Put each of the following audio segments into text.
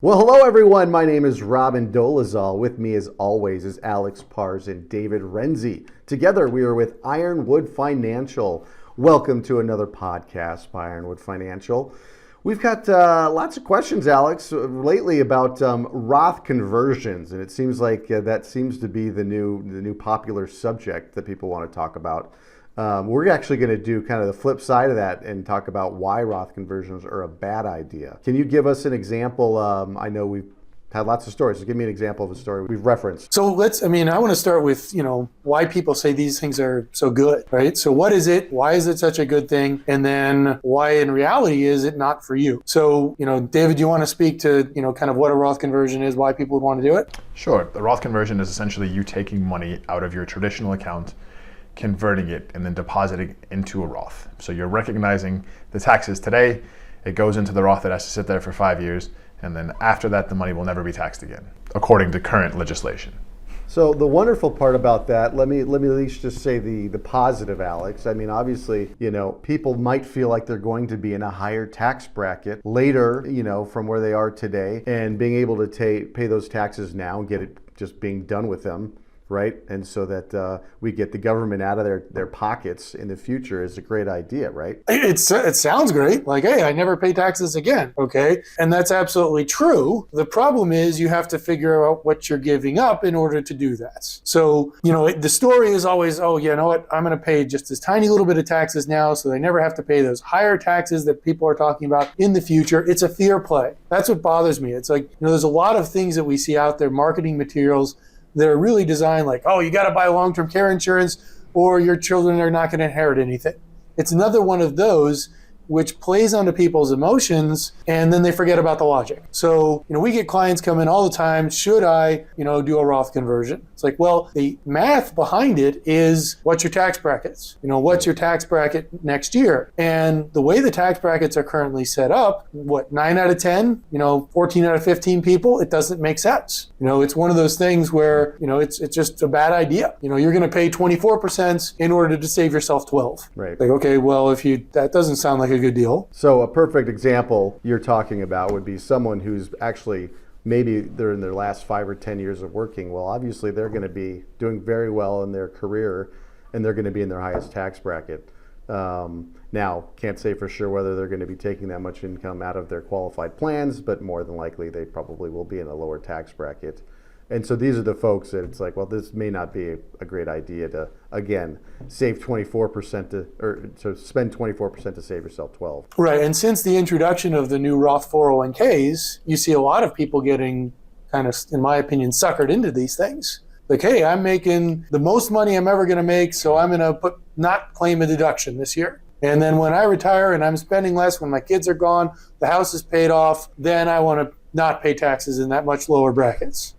Well, hello everyone. My name is Robin Dolezal. With me as always is Alex Pars and David Renzi. Together we are with Ironwood Financial. Welcome to another podcast by Ironwood Financial. We've got lots of questions, Alex, lately about Roth conversions, and it seems like that seems to be the new popular subject that people want to talk about. We're actually going to do kind of the flip side of that and talk about why Roth conversions are a bad idea. Can you give us an example? I know we've had lots of stories. So give me an example of a story we've referenced. So I want to start with, why people say these things are so good, right? So what is it? Why is it such a good thing? And then why in reality is it not for you? So, David, do you want to speak to, kind of what a Roth conversion is, why people would want to do it? Sure. The Roth conversion is essentially you taking money out of your traditional account, converting it, and then depositing into a Roth. So you're recognizing the taxes today, it goes into the Roth that has to sit there for 5 years, and then after that, the money will never be taxed again, according to current legislation. So the wonderful part about that, let me at least just say the positive, Alex. I mean, obviously, people might feel like they're going to be in a higher tax bracket later, from where they are today, and being able to pay those taxes now and get it just being done with them. Right, and so that we get the government out of their pockets in the future is a great idea, right? It sounds great. Like, hey, I never pay taxes again, okay? And that's absolutely true. The problem is you have to figure out what you're giving up in order to do that. So, the story is always, oh, you know what? I'm going to pay just this tiny little bit of taxes now so they never have to pay those higher taxes that people are talking about in the future. It's a fear play. That's what bothers me. It's like, there's a lot of things that we see out there, marketing materials, that are really designed like, oh, you got to buy long-term care insurance or your children are not going to inherit anything. It's another one of those which plays onto people's emotions, and then they forget about the logic. So, we get clients come in all the time, should I, do a Roth conversion? It's like, well, the math behind it is what's your tax brackets? What's your tax bracket next year? And the way the tax brackets are currently set up, 9 out of 10, 14 out of 15 people, it doesn't make sense. It's one of those things where, it's just a bad idea. You're going to pay 24% in order to save yourself 12. Right. Like, okay, well, that doesn't sound like a good deal. So a perfect example you're talking about would be someone who's actually, maybe they're in their last 5 or 10 years of working. Well, obviously they're going to be doing very well in their career and they're going to be in their highest tax bracket. Now, can't say for sure whether they're going to be taking that much income out of their qualified plans, but more than likely they probably will be in a lower tax bracket. And so these are the folks that it's like, well, this may not be a great idea to, again, save 24% or spend 24% to save yourself 12. Right. And since the introduction of the new Roth 401ks, you see a lot of people getting kind of, in my opinion, suckered into these things. Like, hey, I'm making the most money I'm ever going to make, so I'm going to not claim a deduction this year. And then when I retire and I'm spending less, when my kids are gone, the house is paid off, then I want to not pay taxes in that much lower brackets.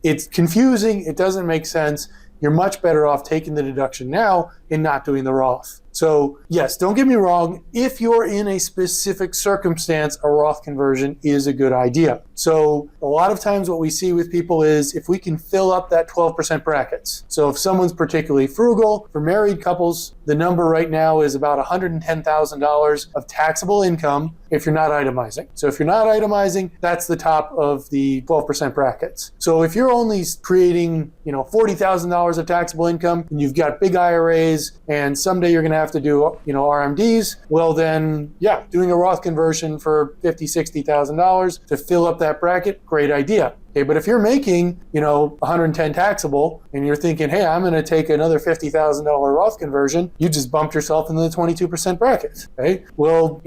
It's confusing. It doesn't make sense. You're much better off taking the deduction now and not doing the Roth. So yes, don't get me wrong. If you're in a specific circumstance, a Roth conversion is a good idea. So a lot of times what we see with people is if we can fill up that 12% brackets. So if someone's particularly frugal, for married couples, the number right now is about $110,000 of taxable income if you're not itemizing. So if you're not itemizing, that's the top of the 12% brackets. So if you're only creating, $40,000 of taxable income and you've got big IRAs and someday you're going to have to do, RMDs, well then, yeah, doing a Roth conversion for $50,000, $60,000 to fill up that bracket, great idea. Okay, but if you're making, 110 taxable and you're thinking, hey, I'm going to take another $50,000 Roth conversion, you just bumped yourself into the 22% bracket. Okay, well,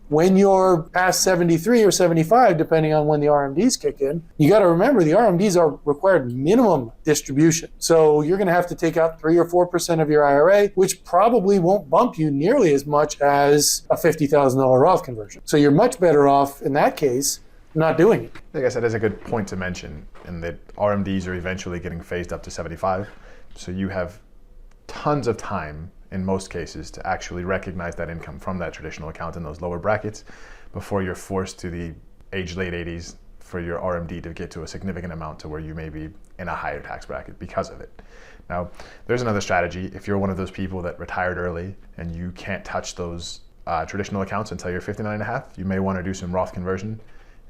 when you're past 73 or 75, depending on when the RMDs kick in, you got to remember the RMDs are required minimum distribution. So you're going to have to take out 3 or 4% of your IRA, which probably won't bump you nearly as much as a $50,000 Roth conversion. So you're much better off in that case not doing it. I guess that is a good point to mention, in that RMDs are eventually getting phased up to 75. So you have tons of time in most cases to actually recognize that income from that traditional account in those lower brackets before you're forced to the late 80s for your RMD to get to a significant amount to where you may be in a higher tax bracket because of it. Now, there's another strategy. If you're one of those people that retired early and you can't touch those traditional accounts until you're 59 and a half, you may want to do some Roth conversion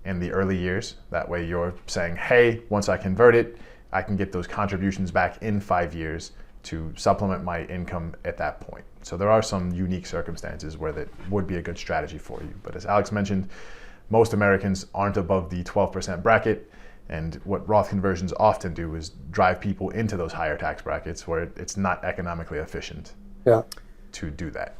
in the early years. That way you're saying, hey, once I convert it, I can get those contributions back in 5 years to supplement my income at that point. So there are some unique circumstances where that would be a good strategy for you. But as Alex mentioned, most Americans aren't above the 12% bracket. And what Roth conversions often do is drive people into those higher tax brackets where it's not economically efficient to do that.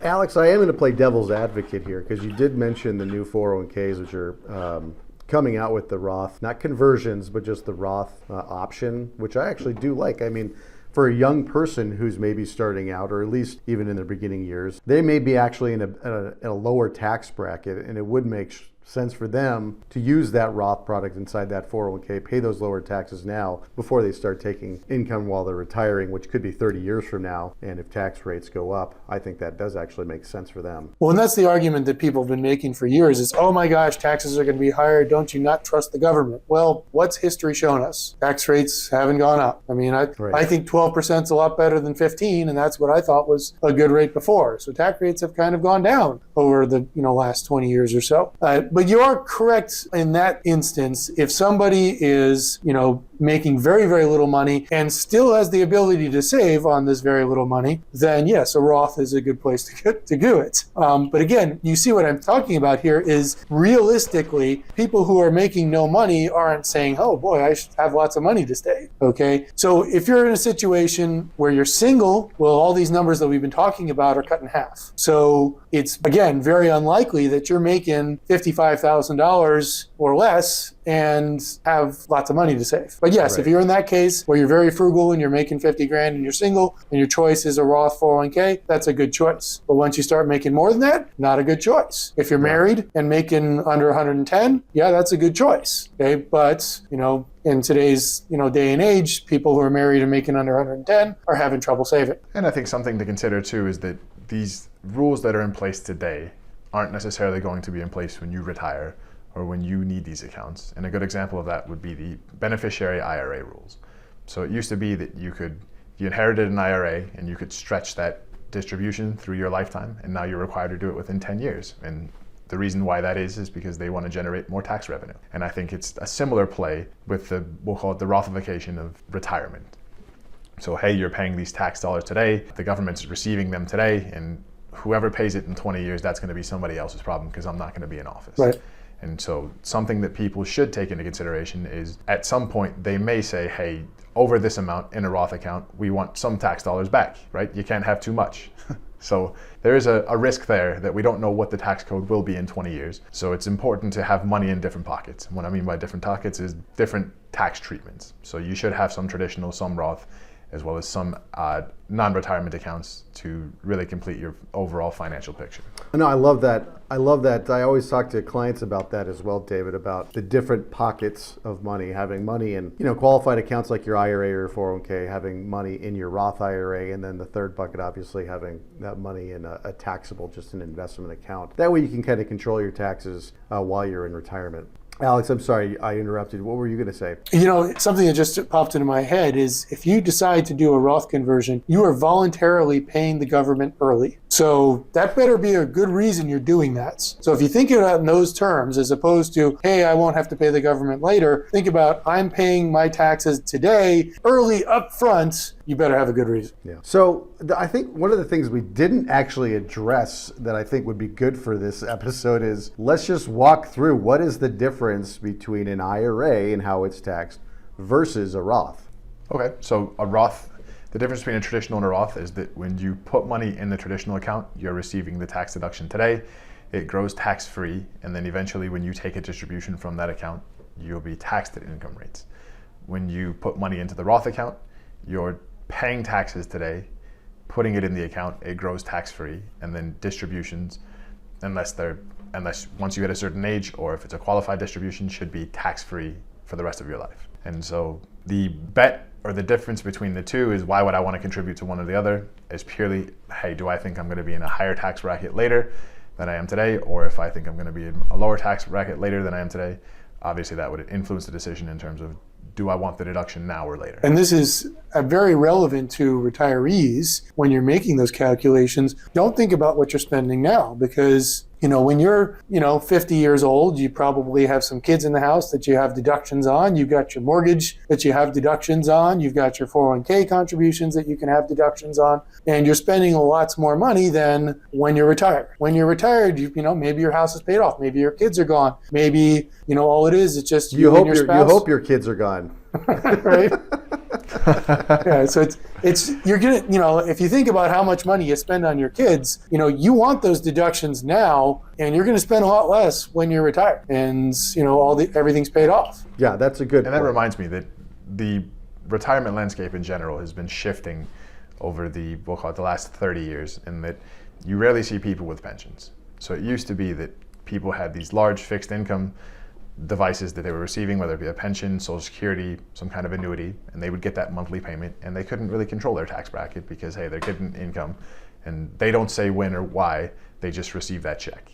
Alex, I am going to play devil's advocate here because you did mention the new 401ks, which are coming out with the Roth, not conversions, but just the Roth option, which I actually do like. I mean, for a young person who's maybe starting out, or at least even in their beginning years, they may be actually in a lower tax bracket, and it would make sense for them to use that Roth product inside that 401k, pay those lower taxes now before they start taking income while they're retiring, which could be 30 years from now. And if tax rates go up, I think that does actually make sense for them. Well, and that's the argument that people have been making for years is, oh my gosh, taxes are going to be higher. Don't you not trust the government? Well, what's history shown us? Tax rates haven't gone up. I mean, I think 12% is a lot better than 15, and that's what I thought was a good rate before. So tax rates have kind of gone down over the last 20 years or so. But you are correct in that instance. If somebody is, making very, very little money and still has the ability to save on this very little money, then yes, a Roth is a good place to do it. But again, you see what I'm talking about here is realistically, people who are making no money aren't saying, oh boy, I should have lots of money to save. Okay. So if you're in a situation where you're single, well, all these numbers that we've been talking about are cut in half. So it's, again, very unlikely that you're making $55,000 or less and have lots of money to save. But yes, if you're in that case where you're very frugal and you're making 50 grand and you're single and your choice is a Roth 401k, that's a good choice. But once you start making more than that, not a good choice. If you're married and making under 110, yeah, that's a good choice. Okay, but in today's day and age, people who are married and making under 110 are having trouble saving. And I think something to consider too is that these rules that are in place today aren't necessarily going to be in place when you retire or when you need these accounts. And a good example of that would be the beneficiary IRA rules. So it used to be that you inherited an IRA and you could stretch that distribution through your lifetime, and now you're required to do it within 10 years. And the reason why that is because they want to generate more tax revenue. And I think it's a similar play with we'll call it the Rothification of retirement. So hey, you're paying these tax dollars today, the government's receiving them today, and whoever pays it in 20 years, that's going to be somebody else's problem because I'm not going to be in office. Right. And so something that people should take into consideration is at some point they may say, hey, over this amount in a Roth account, we want some tax dollars back, right? You can't have too much. So there is a risk there that we don't know what the tax code will be in 20 years. So it's important to have money in different pockets. And what I mean by different pockets is different tax treatments. So you should have some traditional, some Roth, as well as some non-retirement accounts to really complete your overall financial picture. No, I love that. I always talk to clients about that as well, David, about the different pockets of money, having money in qualified accounts like your IRA or 401k, having money in your Roth IRA, and then the third bucket, obviously, having that money in a taxable, just an investment account. That way you can kind of control your taxes while you're in retirement. Alex, I'm sorry, I interrupted. What were you going to say? Something that just popped into my head is if you decide to do a Roth conversion, you are voluntarily paying the government early. So that better be a good reason you're doing that. So if you think about it in those terms, as opposed to, hey, I won't have to pay the government later, think about I'm paying my taxes today, early up front, you better have a good reason. Yeah. So I think one of the things we didn't actually address that I think would be good for this episode is let's just walk through what is the difference between an IRA and how it's taxed versus a Roth. Okay, so a Roth, the difference between a traditional and a Roth is that when you put money in the traditional account, you're receiving the tax deduction today. It grows tax-free, and then eventually when you take a distribution from that account, you'll be taxed at income rates. When you put money into the Roth account, you're paying taxes today, putting it in the account, it grows tax-free, and then distributions, unless once you hit a certain age or if it's a qualified distribution, should be tax-free for the rest of your life. And so the bet or the difference between the two is why would I want to contribute to one or the other is purely, hey, do I think I'm going to be in a higher tax bracket later than I am today? Or if I think I'm going to be in a lower tax bracket later than I am today, obviously that would influence the decision in terms of do I want the deduction now or later? And this is very relevant to retirees when you're making those calculations. Don't think about what you're spending now because when you're, 50 years old, you probably have some kids in the house that you have deductions on. You've got your mortgage that you have deductions on. You've got your 401k contributions that you can have deductions on. And you're spending lots more money than when you're retired. When you're retired, maybe your house is paid off. Maybe your kids are gone. Maybe, all it is, it's just you and your spouse. You hope your kids are gone. Right? Yeah, so it's you're gonna, if you think about how much money you spend on your kids, you want those deductions now, and you're gonna spend a lot less when you're retired, and everything's paid off. Yeah, that's a good And that reminds me that the retirement landscape in general has been shifting over we'll call it the last 30 years, in that you rarely see people with pensions. So it used to be that people had these large fixed income devices that they were receiving, whether it be a pension, Social Security, some kind of annuity, and they would get that monthly payment, and they couldn't really control their tax bracket because, hey, they're getting income, and they don't say when or why, they just receive that check.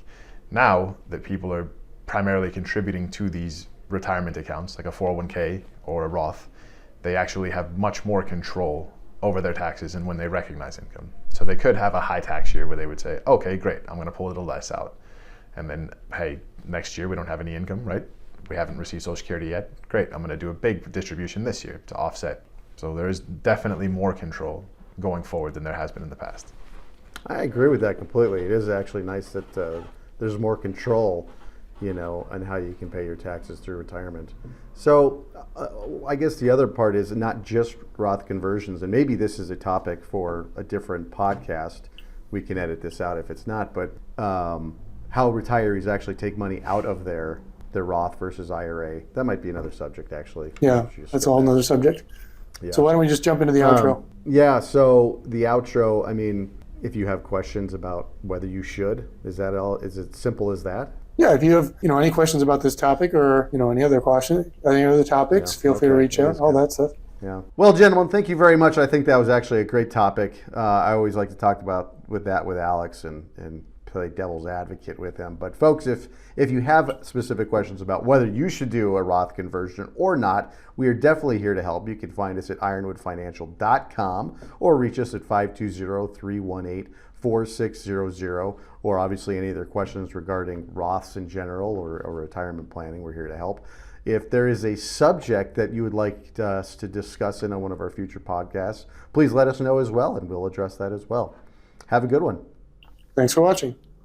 Now that people are primarily contributing to these retirement accounts, like a 401k or a Roth, they actually have much more control over their taxes and when they recognize income. So they could have a high tax year where they would say, okay, great, I'm going to pull a little less out. And then, hey, next year we don't have any income, right? We haven't received Social Security yet. Great, I'm going to do a big distribution this year to offset. So there is definitely more control going forward than there has been in the past. I agree with that completely. It is actually nice that there's more control, on how you can pay your taxes through retirement. So I guess the other part is not just Roth conversions, and maybe this is a topic for a different podcast. We can edit this out if it's not, but how retirees actually take money out of their Roth versus IRA. That might be another subject, actually. Yeah, that's a whole nother subject. Yeah. So why don't we just jump into the outro? Yeah, so the outro, if you have questions about whether you should, is it simple as that? Yeah, if you have any questions about this topic or any other topics, feel free to reach out. All that stuff. Yeah. Well, gentlemen, thank you very much. I think that was actually a great topic. I always like to talk about with Alex and play devil's advocate with him. But folks, if you have specific questions about whether you should do a Roth conversion or not, we are definitely here to help. You can find us at ironwoodfinancial.com or reach us at 520-318-4600, or obviously any other questions regarding Roths in general or retirement planning. We're here to help. If there is a subject that you would like us to discuss in one of our future podcasts, please let us know as well, and we'll address that as well. Have a good one. Thanks for watching.